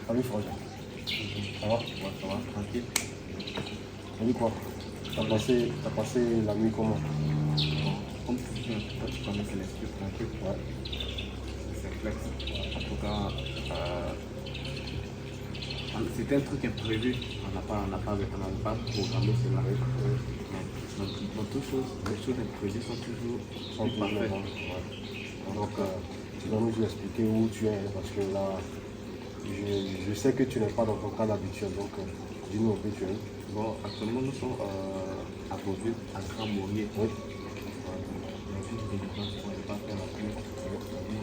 Salut Frangin. Ça va? Ouais, ça va, tranquille. T'as dit quoi? T'as passé la nuit comment? Bon, comme tu dis, toi, tu connais, c'est l'esprit tranquille. Ouais. C'est flex. En tout cas, c'était un truc imprévu. On n'a pas programmé cela. Mais dans toutes choses, les choses imprévues sont toujours Sans plus toujours, parfaites. ouais. Donc, tu dois nous expliquer où tu es, hein, parce que là, je sais que tu n'es pas dans ton cas habituel, donc dis-nous un peu tu es. Bon, actuellement, nous sommes à Beauville, à Grand Maurier. Oui. La ville de l'Église, on ne pas faire la pub.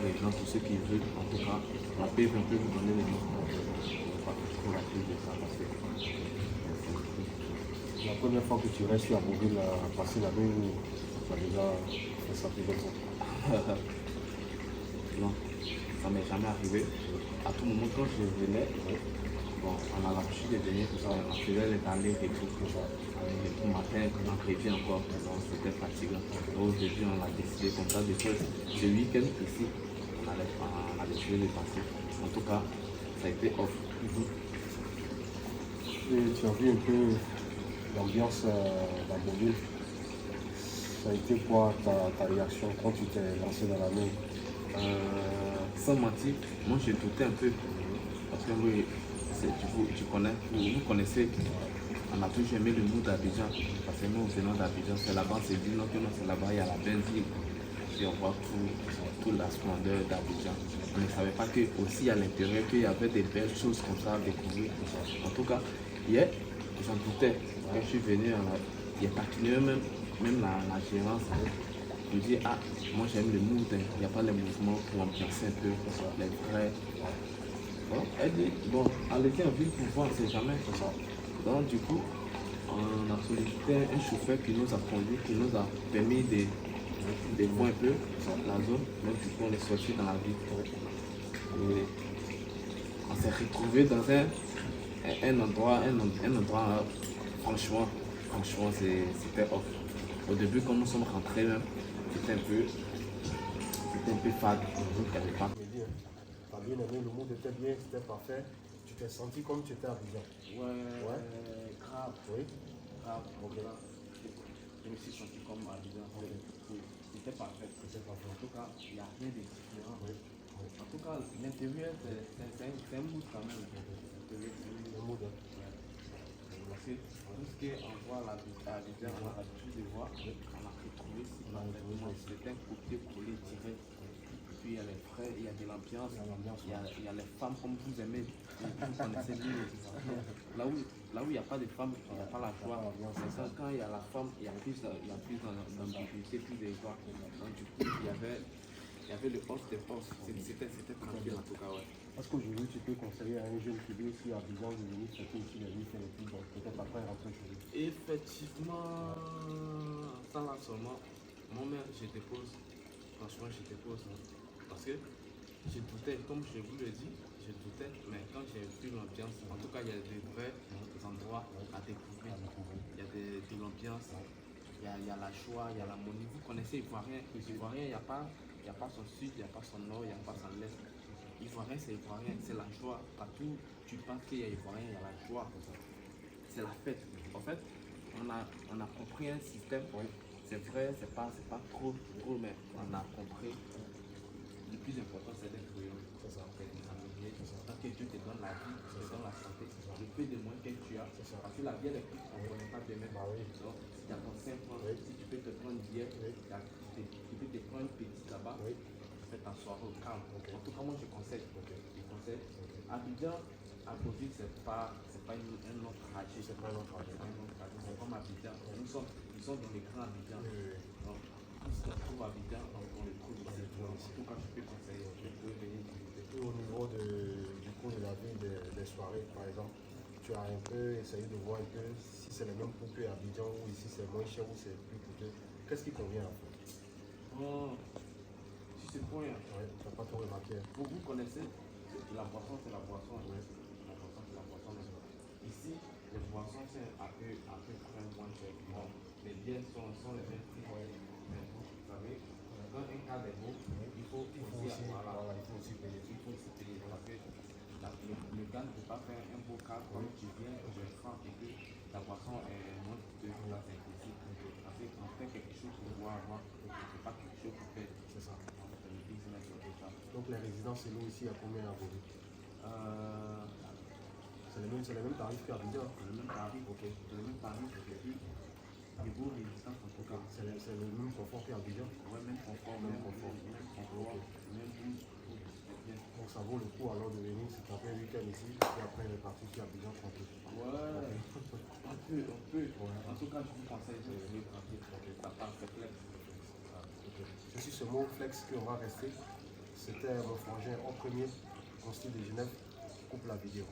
Les gens, tous ceux qui veulent, en tout cas, la pub, on peut vous donner les noms. On ne va pas trop la pub de ça parce que La première fois que tu restes à Beauville à passer la nuit, ou tu as déjà fait ça plusieurs fois? non, ça m'est jamais arrivé. À tout moment, quand je venais, bon, on a l'habitude de venir, tout ça, on faisait les allers-retours, tout ça. Le matin, l'après-midi encore, donc c'était fatigant. Donc aujourd'hui, on a décidé comme ça de faire ce week-end ici. On a décidé de passer. En tout cas, ça a été off. Et tu as vu un peu l'ambiance dans Beauville. Ça a été quoi ta réaction quand tu t'es lancé dans la nuit? Sans mentir, moi je doutais un peu. Parce que oui, tu connais, vous connaissez, on a toujours aimé le mood d'Abidjan. Parce que nous venons d'Abidjan, c'est là-bas, c'est dit non, que non, c'est là-bas, il y a la belle ville. Et on voit toute la splendeur d'Abidjan. On ne savait pas que aussi à l'intérieur, qu'il y avait des belles choses comme ça à découvrir. En tout cas, hier, j'en doutais. Quand je suis venu, il y a taquiné même la gérance. Je me dis, ah, moi j'aime le mood, hein. Il n'y a pas les mouvements pour ambiancer un peu, les vrais. Bon, elle dit, bon, allez-y en ville pour voir, on ne sait jamais. Donc du coup, on a sollicité un chauffeur qui nous a conduit, qui nous a permis de voir un peu la zone. Donc du coup, on est sorti dans la ville. Et on s'est retrouvé dans un endroit, franchement, c'était off. Au début, quand nous sommes rentrés, même, c'était un peu fade. Il n'y avait pas. T'as bien aimé, le mood était bien, c'était parfait. Tu t'es senti comme tu étais à Abidjan. Ouais, grave. Oui. Grave, Ok. je me suis senti comme Abidjan. C'était parfait. En tout cas, il n'y a rien de différent. Oui. En tout cas, l'intérieur, c'est un mood quand même. L'intérieur, c'est un mood. Le mood, hein. Parce que tout ce qu'on voit à Abidjan, on a l'habitude de voir, on a retrouvé ici. C'est un côté collé direct. Puis il y a les frères, il y a de l'ambiance, il y a les femmes comme vous aimez, vous connaissez mieux. Là où il n'y a pas de femmes, il n'y a pas la joie. C'est ça, quand il y a la femme, il y a plus d'ambiguïté, plus de joie. Donc du coup, il y avait le off des postes. C'était tranquille en tout cas, ouais. Parce qu'aujourd'hui, tu peux conseiller à un jeune qui vit ici à Abidjan de venir traiter ici la nuit, faire les trucs, donc peut-être après rentrer chez lui. Effectivement, ça là seulement, moi-même je dépose, franchement je dépose. Hein. Parce que je doutais, comme je vous le dis, je doutais, mais quand j'ai vu l'ambiance, en tout cas il y a des vrais endroits à découvrir. Il y a de l'ambiance, il y a la joie, il y a l'harmonie. Vous connaissez Ivoirien, Ivoirien, il n'y a pas son sud, il n'y a pas son nord, il n'y a pas son l'est. Ivoirien, c'est Ivoirien, c'est la joie. Partout tu penses qu'il y a Ivoirien, il y a la joie. C'est la fête. En fait, on a compris un système. Oui. C'est vrai, c'est pas trop, mais on a compris. Le plus important, c'est d'être heureux. C'est ça. C'est de s'amuser. Tant que Dieu te donne la vie, te donne la santé, le peu de moins que tu as. Parce que la vie, elle est plus, on ne connaît pas demain. Donc, si tu as ton 5 ans, si tu peux te prendre hier, tu peux te prendre un petit tabac, fais ta soirée au calme. En tout cas, moi, je conseille. Abidjan, à Beauville, c'est pas un autre trajet. C'est pas un autre trajet. C'est comme Abidjan. Nous sommes dans les grands Abidjan. Donc, tout ce qu'on trouve à Abidjan, on le trouve ici. En tout cas, je peux conseiller. Je peux venir visiter. Et au niveau du coût de la vie des soirées, par exemple, tu as un peu essayé de voir un peu si c'est le même coût qu'à Abidjan ou ici c'est moins cher ou c'est plus coûteux. Qu'est-ce qui convient en fait? Oh, si c'est point. Oui, tu n'as pas trop remarqué. Vous connaissez, la boisson, c'est la boisson. Oui. La boisson, c'est la boisson. Ici, les boissons, c'est un peu près moins cher. Bon, les biens sont les mêmes prix. Oui. Mais vous savez, quand un cadre est beau, il faut aussi payer. Il faut aussi payer. Il faut aussi payer. Parce que le gars ne peut pas faire un beau cadre comme tu viens, je sens et que ta boisson est moins coûteuse, là c'est impossible. Parce qu'on fait quelque chose pour pouvoir avoir, c'est pas quelque chose pour faire. C'est ça. C'est le business de ça. Donc les résidences, c'est nous ici à combien à Bourg? Euh, C'est les mêmes tarifs qu'à Abidjan. c'est le même tarif, Ok. c'est le même tarif, c'est plus des beaux résistances en tout cas. C'est le même confort qu'à Abidjan. Ouais, même confort, Même même confort. confort, Ok. même douche, c'est bien. Donc ça vaut le coup alors de venir se taper un week-end ici et après il est parti sur Abidjan tranquille. Ouais, on peut, on peut. Ouais. En tout cas, je vous conseille de venir tranquille. Ça part, c'est flex. Ok. C'est sur ce mot flex qu'on va rester. C'était mon frangin en premier, Constille de Genève, coupe la vidéo.